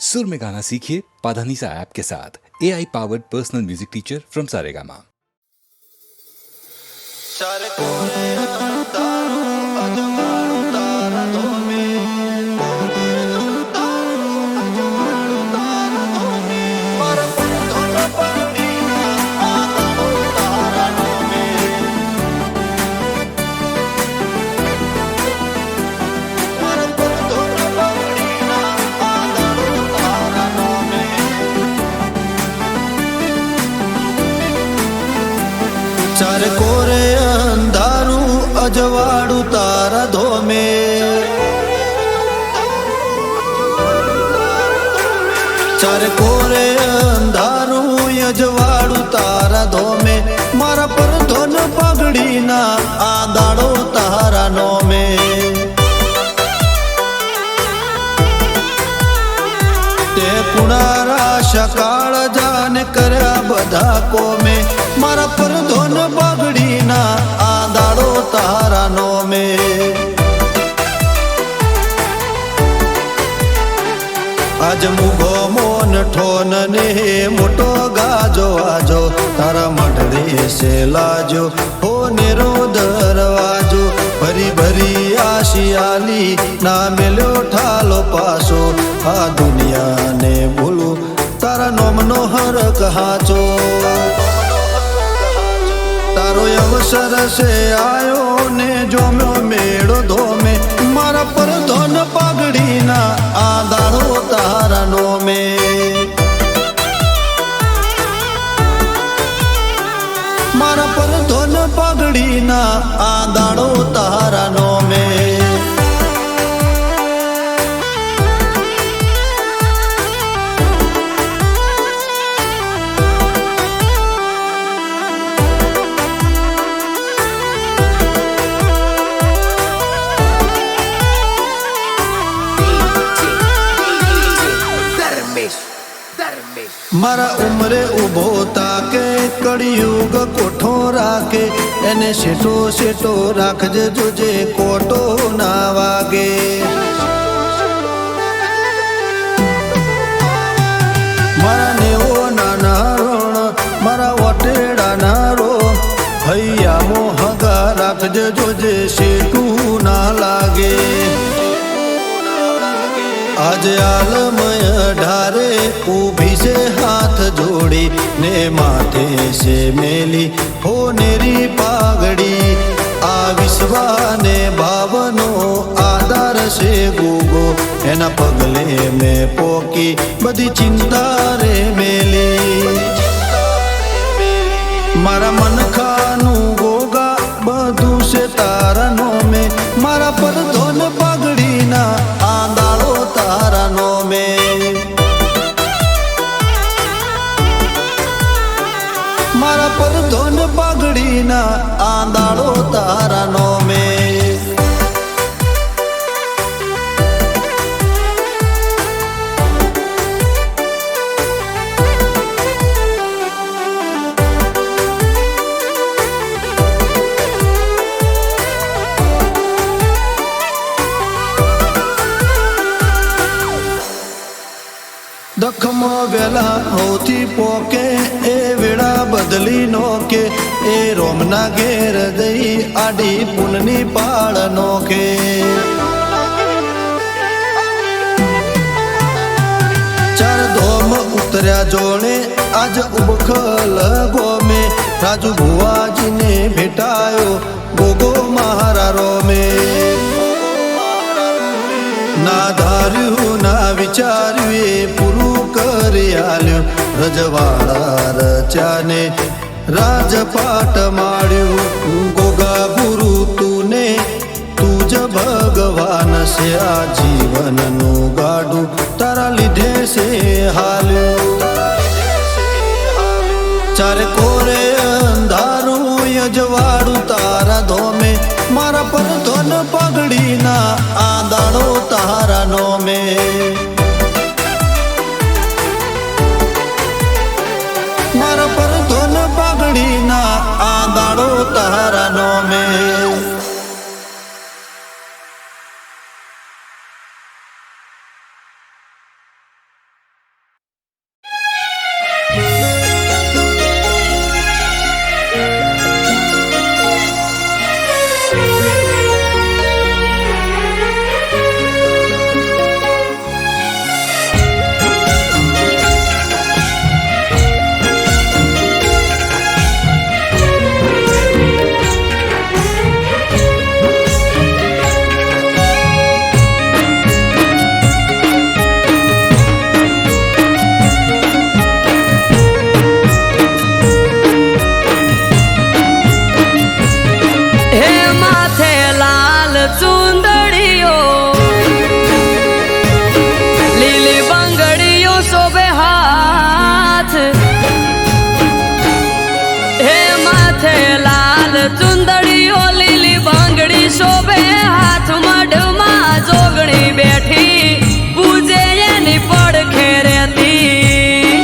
सुर में गाना सीखिए पाधानीसा ऐप के साथ AI powered personal music teacher from Saregama. चार कोरे अंधारू अजवाड़ू तारा धोमे, चार कोरे अंधारू अजवाड़ू तारा धोमे, मारा पर धोन पगड़ी ना आदाड़ो तारा नोमे। ते कुणारा शकाळ जाने कर्या बधा कोमे, मारा पर धोन पगड़ी ना आदाड़ो तारा नोमे। आज मुगो मोन ठोन ने मोटो गाजो आजो, तारा मडरे से लाजो हो नेरो दरवाजो। भरी भरी आशियाली ना मिलो ठालो पासो, आ दुनिया ने बोलू तारा नोमनो हर कहाचो। तारो अवसर से आयो ने जो मेड़ो धोमे, मारा पर धोन पगड़ी ना आदाड़ो तारा नोमे। मारा पर धोन पगड़ी ना आदाड़ो तारा नोमे। मारा उमरे उभो ताके कड़ियुग कोठो राके, एने सेटो सेटो राखजे जोजे कोटो ना वागे। मारा नेवो नाना रोण मारा वटेड़ा ना रो, भैया मोहगा राखजे जोजे सेटू ना लागे। आज आलमय ढारे ऊभी से हाथ जोड़ी, ने माथे से मेली हो नेरी पागड़ी। आ विश्वा ने भावनो आधार से गूगो, एना पगले में पोकी बधी चिंता रे मेली। मारा मन खानू गोगा बधु से तारनो में, मारा पर धोन पगड़ी ना आंदाड़ो तारा नोमे। मारा पर धोन पगड़ी ना आंदाड़ो तारा नोमे। दखमो वेला होती पोके ए वेड़ा बदली नोके, ए रोमना घेर दई आडी पुननी पाळ नोके। चार धोम उतर्या जोणे आज उबखल गोमे, राजू भुवाजी ने भेटायो गोगो महारारो में। ना धार्यु ना विचार्यु पूरू करे आल्यो, रजवाड़ा रचाने राजपाट माड्यो। गोगा गुरु तूने तुज भगवान से आ जीवन नु गाडू, तारा लीधे से हाल्यो। चार कोरे अंधारू अजवाड़ू तारा धोमे, मारा पर धोन पगड़ी ना आदाड़ो तारा नोमे। मारा पर धोन पगड़ी ना आदाड़ो तारा नोमे। શોભે હાથ, હે માથે લાલ ચુંદડીઓ લીલી બંગડી શોભે હાથ, મઢમાં જોગણી બેઠી પૂજે એની પડખે રહેતી,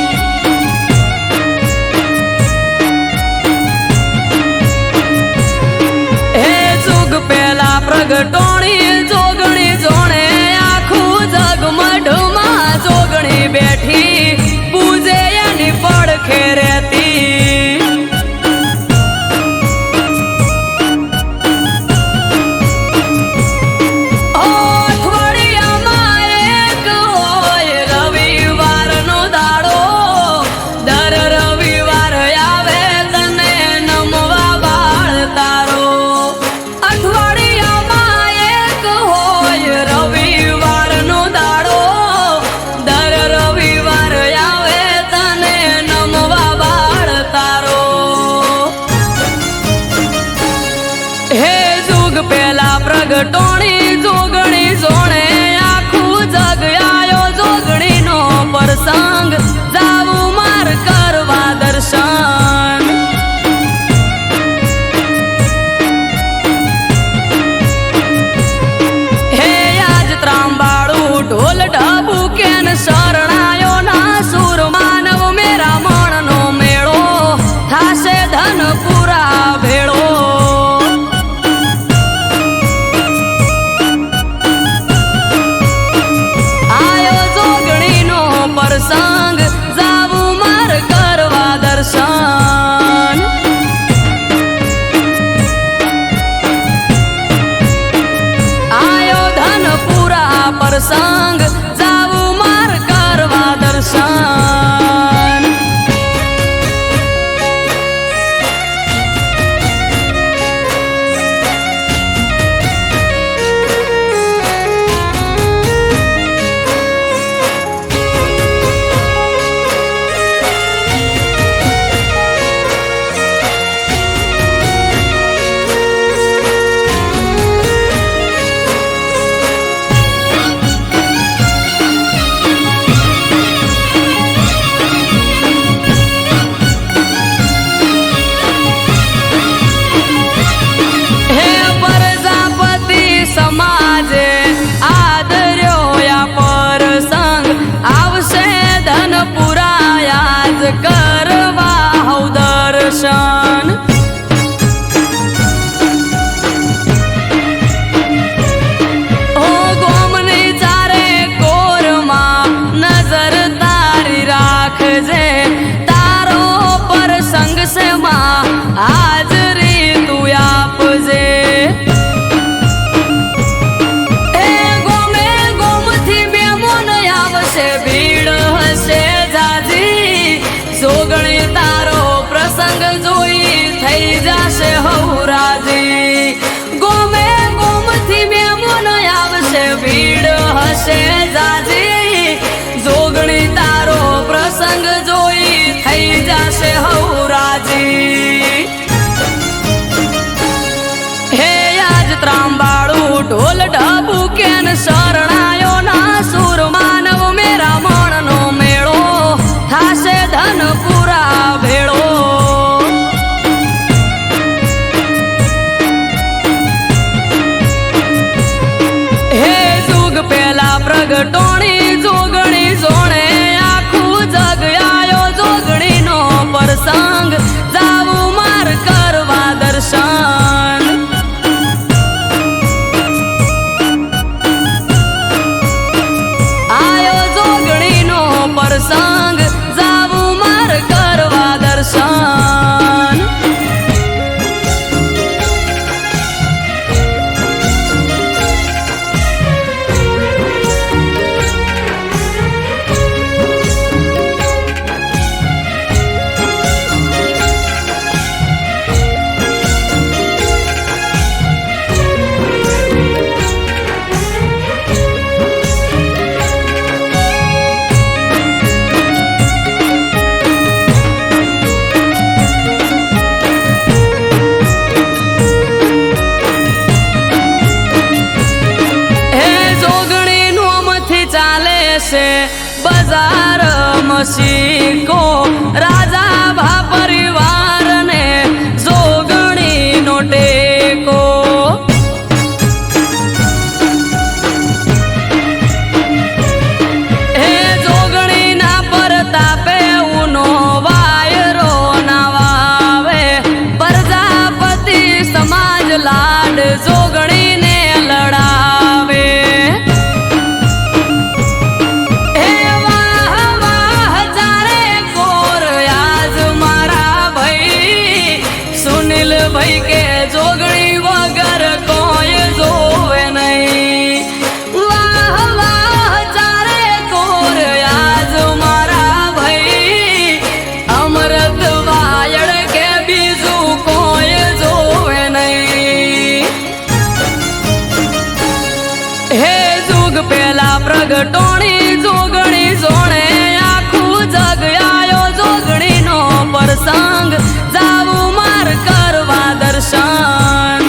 હે જુગ પેલા પ્રગટોણી જોગણી જોણે આખું જગ, મઢમાં જોગણી બેઠી પૂજે એની પડખે રહેતી, અઠવાડિયામાં એક હોય રવિવારનો દાડો, દર રવિવાર આવે તને નમવા બાળ તારો, અઠવાડિયામાં એક હોય રવિવારનો દાડો, દર રવિવાર આવે તને નમવા બાળ તારો, હે જુગ પેલા પ્રગટોણી જોગણી જોણે આખું જગ આયો, જોગણીનો પ્રસંગ જાવું માર કરવા દર્શન, હે આજ ત્રાંબાળું ઢોલ ઢબુ કેન શરણાયો ના સુર, માનવ મેરા મણનો મેળો થાશે ધનપુરા ભેળો, આયો જોગણીનો પ્રસંગ જાવું માર કરવા દર્શન, આયો ધનપુરા પ્રસંગ જાવું માર કરવા દર્શન, હે પ્રજાપતિ સમાજે આદર્યો આ પ્રસંગ, આવશે ધનપુરા યાદ કરવા હઉ દર્શન, ઓ ગોમની ચારે કોરમાં નજર તારી રાખજે, તારો પ્રસંગ છે માં હાજરી તું આપજે, એ ગોમે ગોમથી મેમોન આવશે ભીડ હશે જાજી, જોગણી તારો પ્રસંગ જોઈ થઈ જશે હૌરાજી, ગોમે ગોમથી મેમોન આવશે ભીડ હશે જાજી, જોગણી તારો પ્રસંગ જોઈ થઈ જશે હૌરાજી, હે આજ ત્રાંબાળું ઢોલ ઢબુ કેન શરણાયો ના સુર, માનવ મેરા મણનો મેળો થાશે ધનપુરા ભેળો, હે જુગ પેલા પ્રગટોણી જોગણી જોણે આખું જગ આયો, જોગણીનો પ્રસંગ જાવું માર કરવા દર્શન, આયો જોગણીનો પ્રસંગ જાવું માર કરવા દર્શન, છે બજાર મસીકો રાજા ભા પરિવારને જોગણીનો ટેકો હે જોગણીના પરતાપે ઉનો વાયરો ના વાવે પ્રજાપતિ સમાજ લાડ જોગણીને લડાવે હે વાહ વાહ જારે કોર આજ મારા ભાઈ સુનિલ ભાઈ કે જોગણી વગર કોઈ જોવે નહીં વાહ વાહ જારે કોર આજ મારા ભાઈ અમૃત વાયડ કે બીજું કોઈ જોવે નહીં હે જુગ પેલા પ્રગટોણી જોગણી જોણે આખું જગ આયો જોગણીનો પ્રસંગ જાવું માર કરવા દર્શન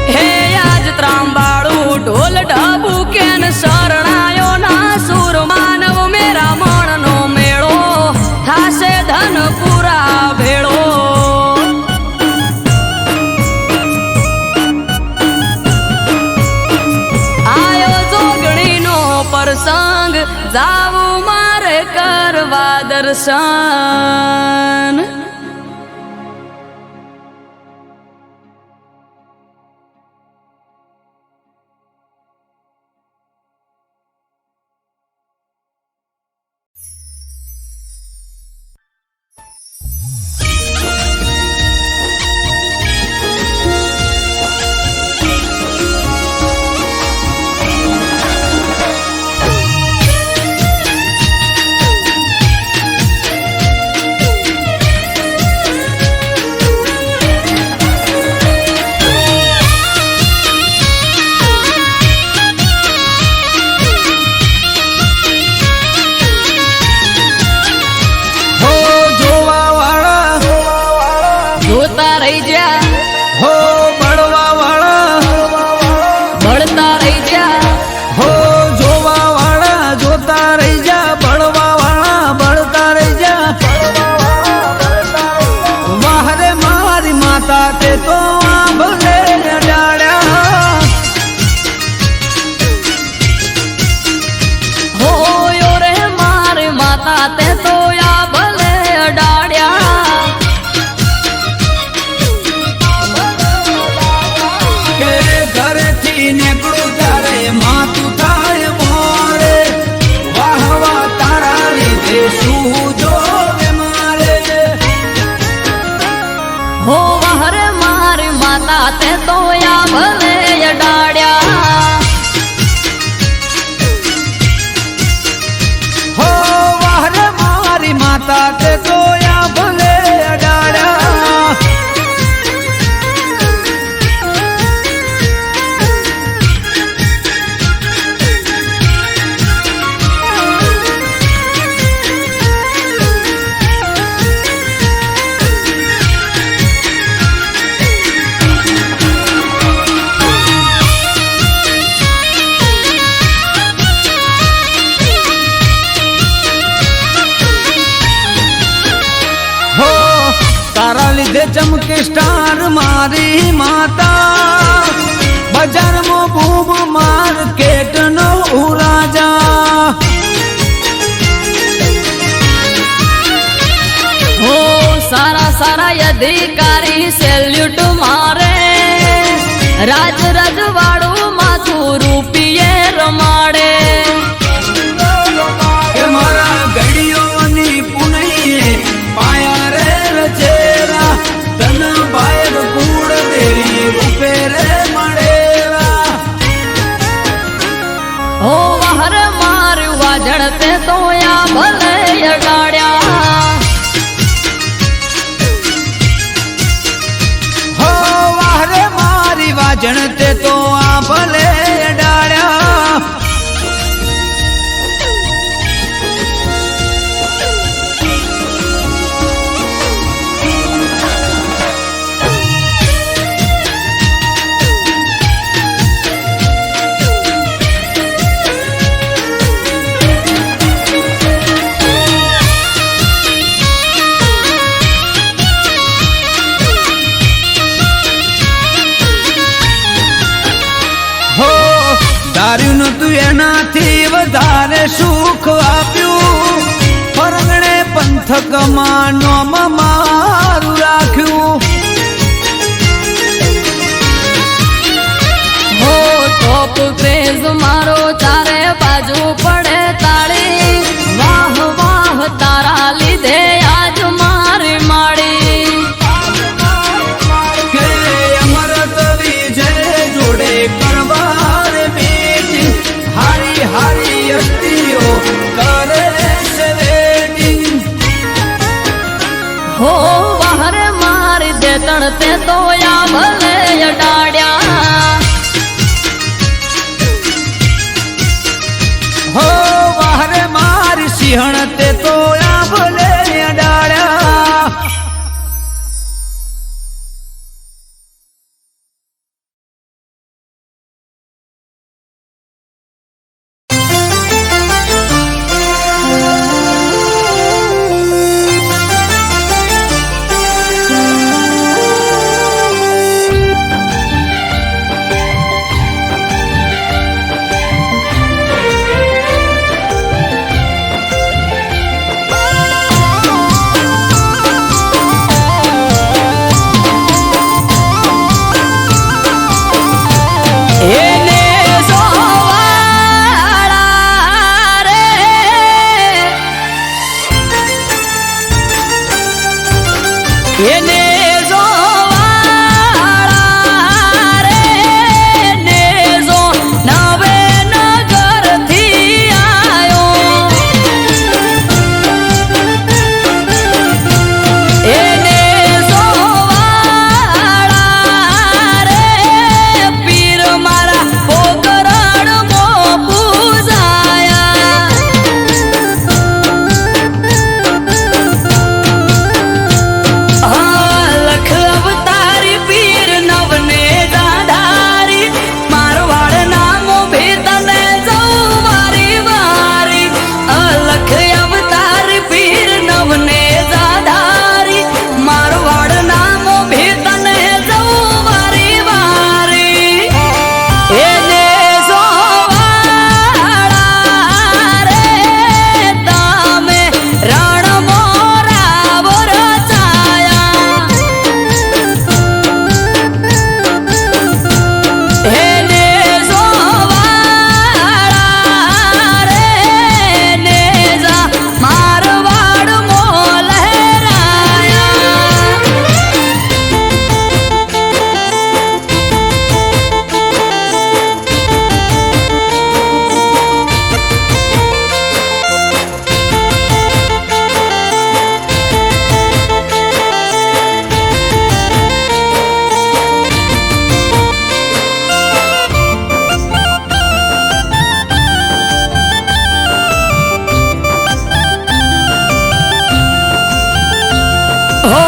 હે આજ ત્રાંબાળું ઢોલ ઢબુ કેન શરણાયો ના સુર માનવ મેરા મણનો મેળો થાશે ધન પૂરા ભેળો આયો જોગણીનો પ્રસંગ જાવું મારે કરવા દર્શન હો જોવા વાળા જોતા રહી જા હો બળવા વાળા બળતા રહી જા હો જોવા વાળા જોતા રહી જા બળવા વાળા બળતા રહી જા વાહરે મારી માતા તે તો આંભલે ડાળ્યા હો યો રે મારી માતા તે તો યા ભલે અડાડ્યા કે ઘરેથી નીકળું ત્યારે માતું થાય મોરે વાહ વાહ તારા લીધે શું જોવે મારે હો વહરે મારી માતા તે તો યા ભલે અડાડ્યા હો વાહરે મારી માતા તે તોયા ભલે અડાડ્યા હો તારા લીધે ચમકે સ્ટાર મારી માતા બજારમાં બૂમ માર્કેટ નો રાજા હો સારા સારા અધિકારી સેલ્યુટ મારે રાજ રજવાડું માથું રૂપિયે રમાડે કે મારા ગડીઓની પુનૈયે પાયા રે રચેરા તન બાયર કુળ દેરી રૂપે રે મળેરા હો વહરે મારી વાજણ તે તો યા ભલે અડાડ્યા હો વાહરે મારી વાજણ તે તો આ ભલે ડાળ્યા ધાર્યું નતું એનાથી વધારે સુખ આપ્યું પરગણે પંથકમાં નોમ મારું રાખ્યું હો ટોપ ક્રેઝ મારો ચારે બાજુ પડે તાળી વાહ વાહ તારા લીધે આજ મારી માડી કે અમરત વિજય જોડે કરવાર meeting. હારી હારી અસ્તીઓ કરે છે waiting. હો બહારે મારી દે તણતે તો યા ભલે અડાડ્યા હો વાહરે મારી સિંહણ તે તો આ ભલે ડાળ્યા એને જોવાળા રે એને જોવાળા રે ને જો નવે નગરથી આયો એને જોવાળા રે પીર મારા પોકરણમાં પૂજાયા લખ અવતારી પીર નવને દાધારી મારવાડ નામો ભી તને જઉં વારી વારી લખ અવતારી પીર નવને દાધારી મારવાડ નામો ભી તને જઉં વારી વારી એને જોવાળા રે તમે રણ મોરાવ રચાયા એને જોવાળા રે ને જા મારવાડ મો લહેરાયા હો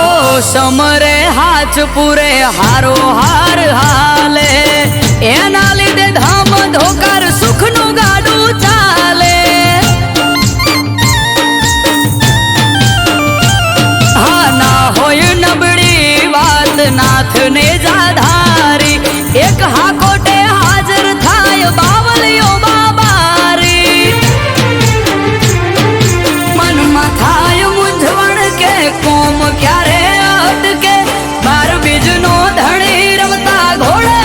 સમરે હાથ પૂરે હારો હાર હાલે એના લીધે ધામ ધોકાર સુખનું ગાડું ચાલે હા ના હોય નબળી વાત નાથને જાધારી એક હાકોટે હાજર થાય બાવલીઓ બાબારી મનમાં થાય મૂંઝવણ કે કોમ ક્યારે અટકે બાર બીજનો ધણી રમતા ઘોડે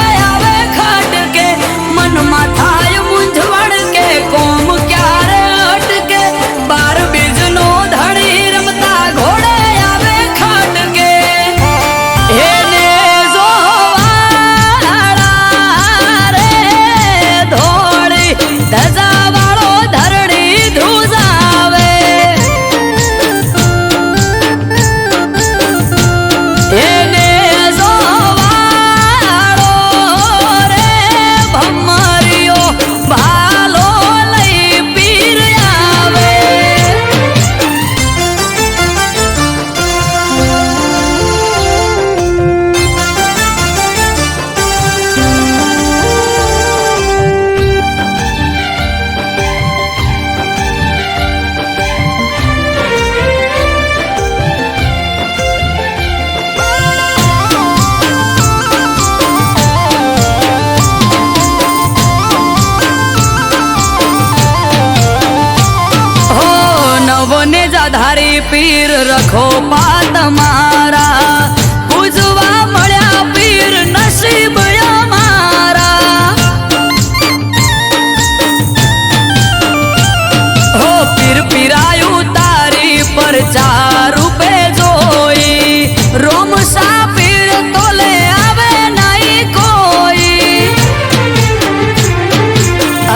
ધારી પીર રખો પાત મારા પૂજવા મળ્યા પીર નસીબ અમારા હો પીર પીરાયું તારી પર ચાર રૂપે જોઈ રોમ સા પીર તોલે આવે નહીં કોઈ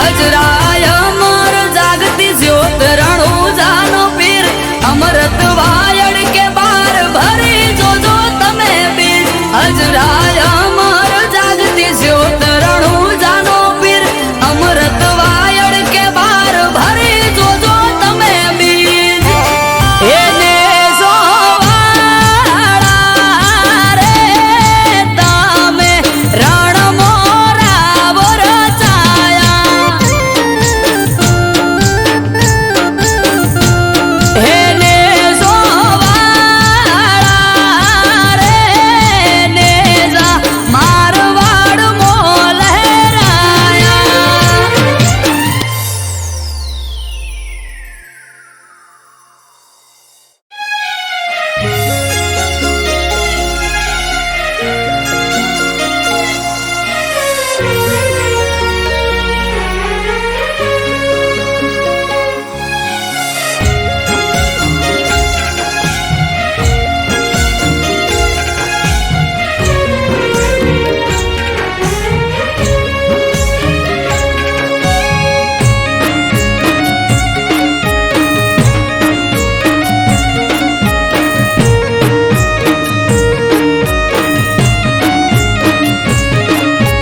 અજરાય અમર જાગતી જ્યોત રણુ જાનો પીર અમરત વાયડ કે બાર ભરી જોજો તમે પીર અજરાય અમર જાગતી જ્યોત રણુ જાનો પીર અમરત વાયડ કે બાર ભરી જોજો તમે પીર એને જોવાળા રે તમે રણ મોરા વરચાયા એને જોવાળા રે નેજા મારવાડ મો લહેરાયા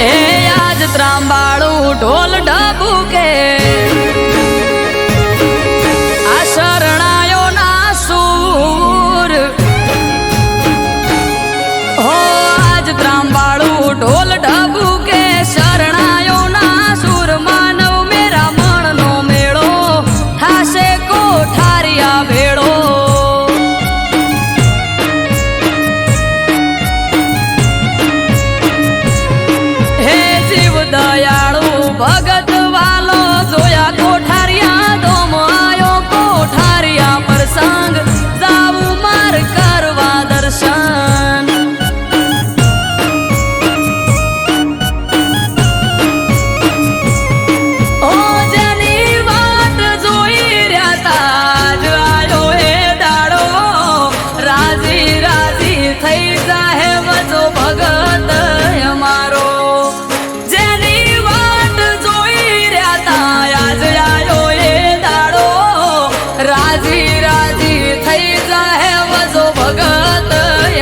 એ આજ ત્રાંબાળું ઢોલ ઢબુકે આ શરણાયોના સૂર હો આજ ત્રાંબાળું ઢોલ ઢબુકે શરણાયોના સૂર માનવ મેરા મણનો મેળો થાશે કોઠારિયા ભેળો હે જીવ દયાળુ ભગત વાલો જોયા કોઠારિયા દોમ આયો કોઠારિયા પ્રસંગ જાવું માર કરવા દર્શન ઓ જેની વાત જોઈ રહ્યા તા જ આયો એ દાડો રાજી રાજી થઈ જાહે વજો ભગત અમારો જેની વાટ જોઈ રહ્યા તા આજ આયો એ દાડો રાજી રાજી થઈ જાહે વજો ભગત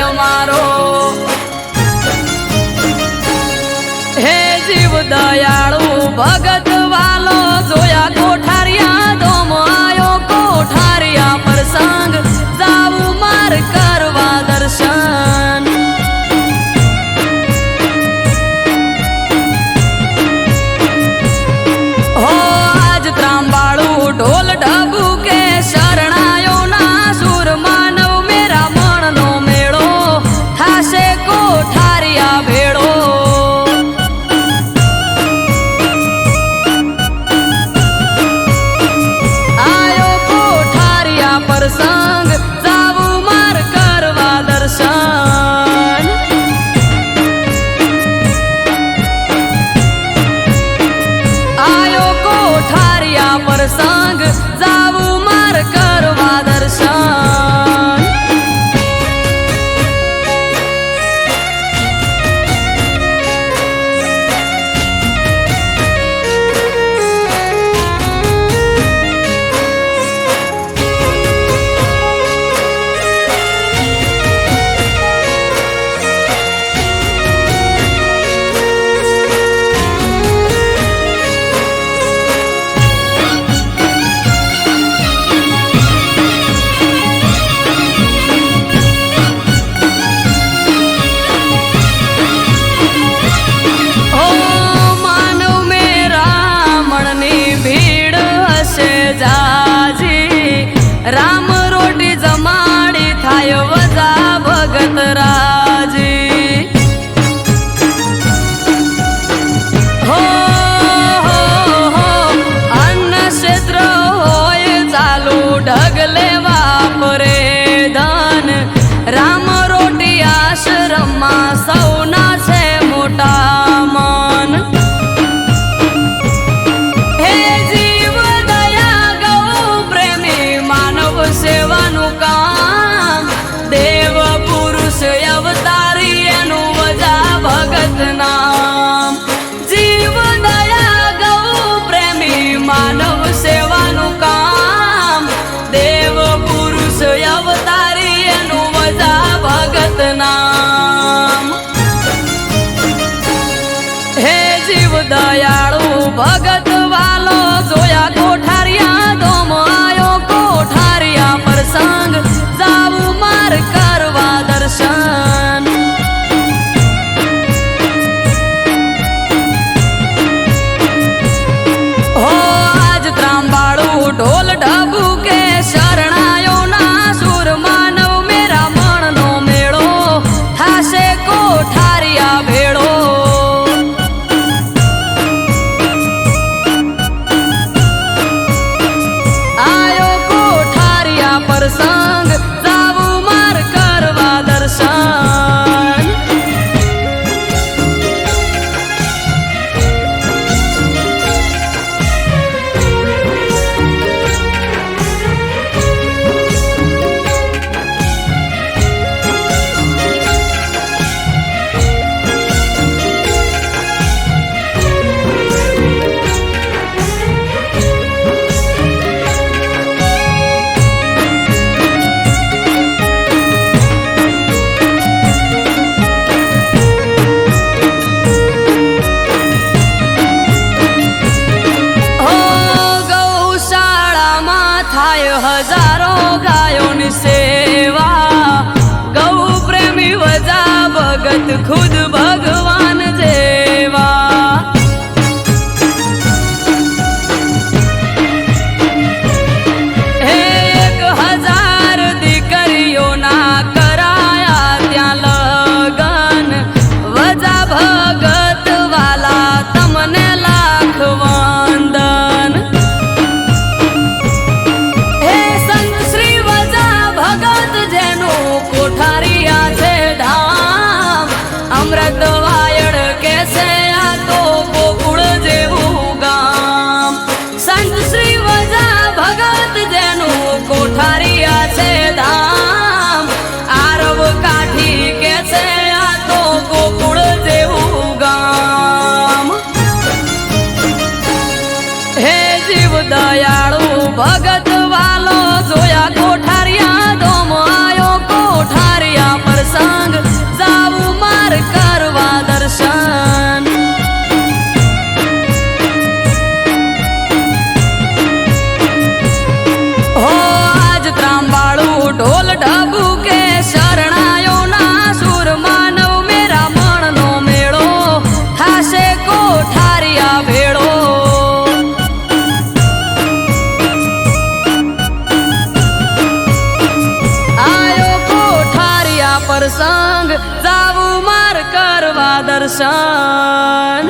અમારો હે જીવ દયાળુ ભગત વાલો જોયા કોઠારિયા દોમ આયો કોઠારિયા પ્રસંગ જાવું માર કરવા દર્શન હો આજ ત્રાંબાળું ઢોલ ઢબુકે શરણાયોના સૂર માનવ મેરા મણનો મેળો થાશે કોઠારિયા ભેળો દયાળુ ભગત વાલો જોયા કોઠારિયા ધોમ આયો કોઠારિયા પ્રસંગ જાવું માર કરવા દર્શન હો આજ ત્રાંબાળું ઢોલ ઢબુ કે શરણાયો ના સુર માનવ મેરા મણનો મેળો થાશે કોઠારિયા ભેળો આયો કોઠારિયા પ્રસંગ જાવું માર કરવા દર્શન હજારો ગાયોની સેવા ગૌ પ્રેમી વજા ભગત ખુદ ભગવાન જેવા હે 1000 દીકરીઓના કરાયા ત્યાં લગન વજા ભગત વાલા તમને લાખ વંદન કોઠારિયા છે ધામ અમૃત વાયડ કે છે આ તો ગોકુળ જેવું ગામ સંત શ્રી વજા ભગત જેનું કોઠારિયા છે ધામ આરવ કાઠી કે છે આ તો ગોકુળ જેવું ગામ હે જીવ દયાળુ ભગત વાલો જોયા કોઠારિયા ધોમ આયો કોઠારિયા પ્રસંગ જાવું માર કરવા દર્શન હો આજ ત્રાંબાળું ઢોલ ઢબુ કે શરણાયો ના સુર માનવ મેરા મણનો મેળો થાશે કોઠારિયા ભેળો પ્રસંગ જાવું માર કરવા દર્શન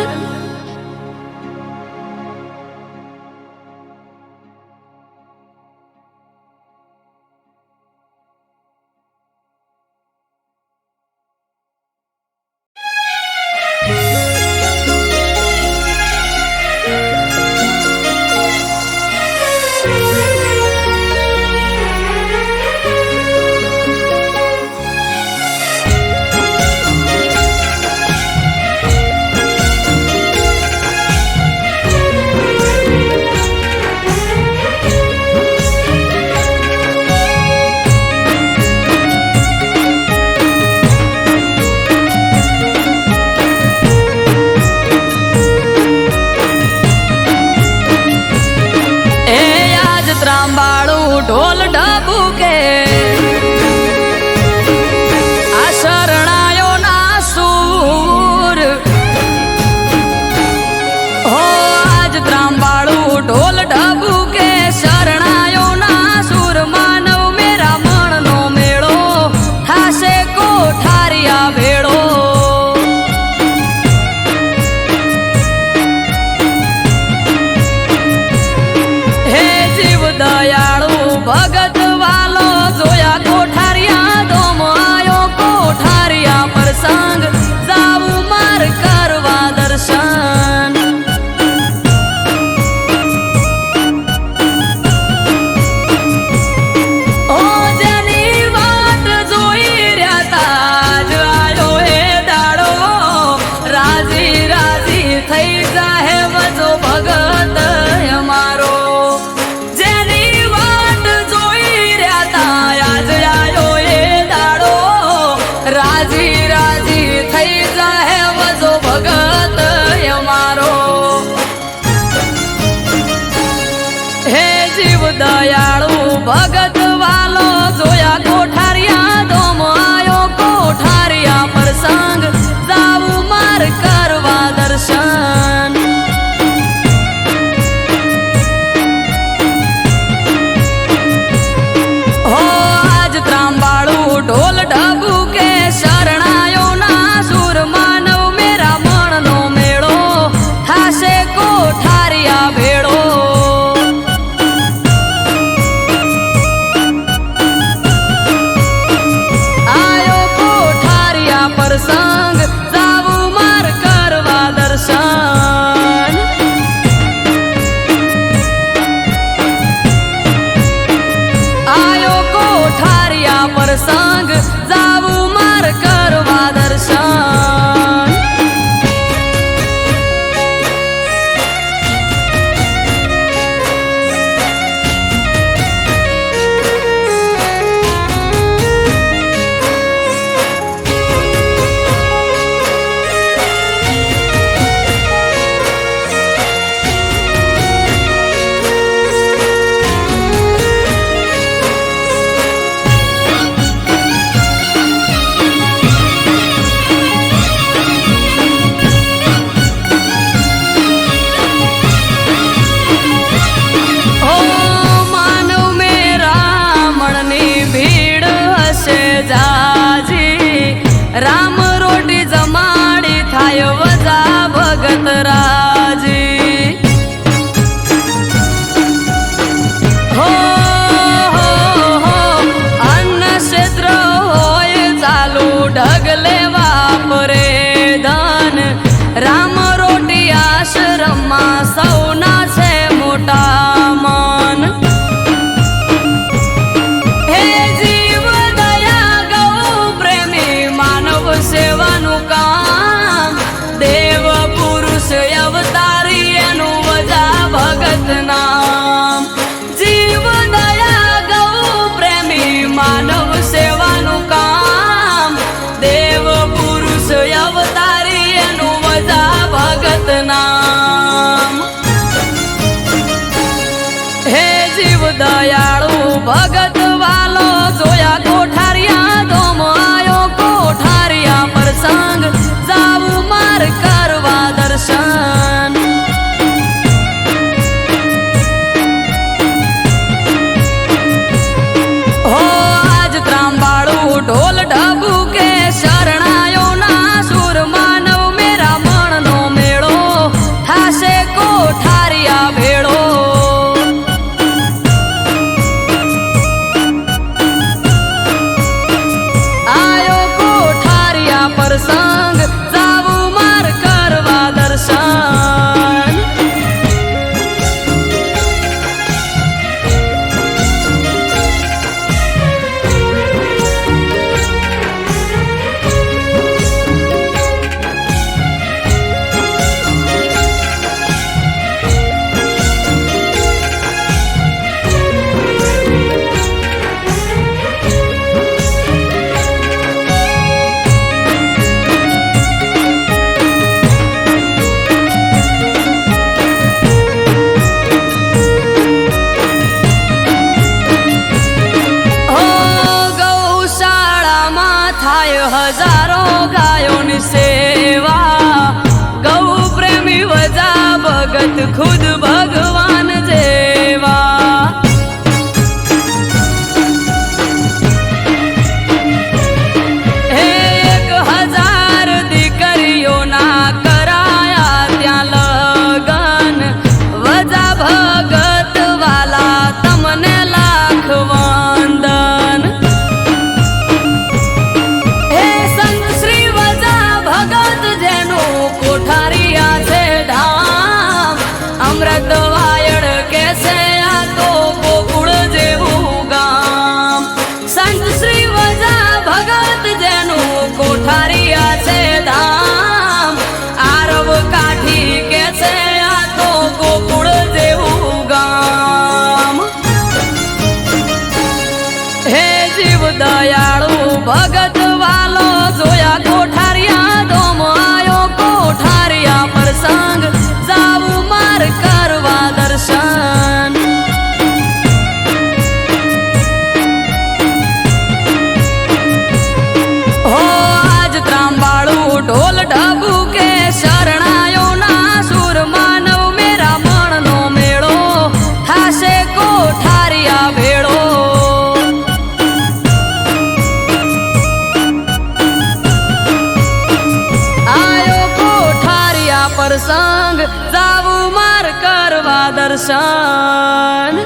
ઢોલ ઢબુ કે આ શરણાયો ના સૂર હો આજ ત્રાંબાળું ઢોલ ઢબુ કે શરણાયો ના સૂર માનવ મેરા મણનો મેળો થાશે કોઠારિયા ભેળો હે જીવ દયાળુ ભગત વાલો જોયા કોઠારિયા ધોમ આયો કોઠારિયા પ્રસંગ જાવું માર કરવા દર્શન ઓ જેની વાત જોઈ રહ્યા તા જ આયો હે દાડો રાજી રાજી થઈ જાહે વજો ભગત અમારો જેની વાત જોઈ રહ્યા તા આજ આયો ગામ હે જીવ દયાળુ ભગત વાલો જોયા કોઠારિયા ધોમ આયો કોઠારિયા પ્રસંગ જાવું માર કરવા દર્શન હો આજ ત્રાંબાળું ઢોલ ઢબુ કે શરણાયો ના સુર માનવ મેરા મણનો મેળો થાશે કોઠારિયા ભેળો આયો કોઠારિયા પ્રસંગ જાવું માર કરવા દર્શન હજારો ગાયોની સેવા ગૌ પ્રેમી વજા ભગત ખુદ ભગવાન જેવા એક 1000 દીકરીઓના કરાયા ત્યાં લગન વજા ભગત વાલા તમને લાખ વંદન કોઠારિયા છે ધામ અમૃત વાયડ કે છે આ તો ગોકુળ જેવું ગામ સંત શ્રી વજા ભગત જેનું કોઠારિયા છે ધામ આરવ કાઠી કે છે આ તો ગોકુળ જેવું ગામ હે જીવ દયાળુ ભગત વાલો જોયા કોઠારિયા ધોમ આયો કોઠારિયા પ્રસંગ જાવું માર કરવા દર્શન હો આજ ત્રાંબાળું ઢોલ ઢબુ કે શરણાયો ના સુર માનવ મેરા મણનો મેળો થાશે કોઠારિયા ભેળો પ્રસંગ જાવું માર કરવા દર્શન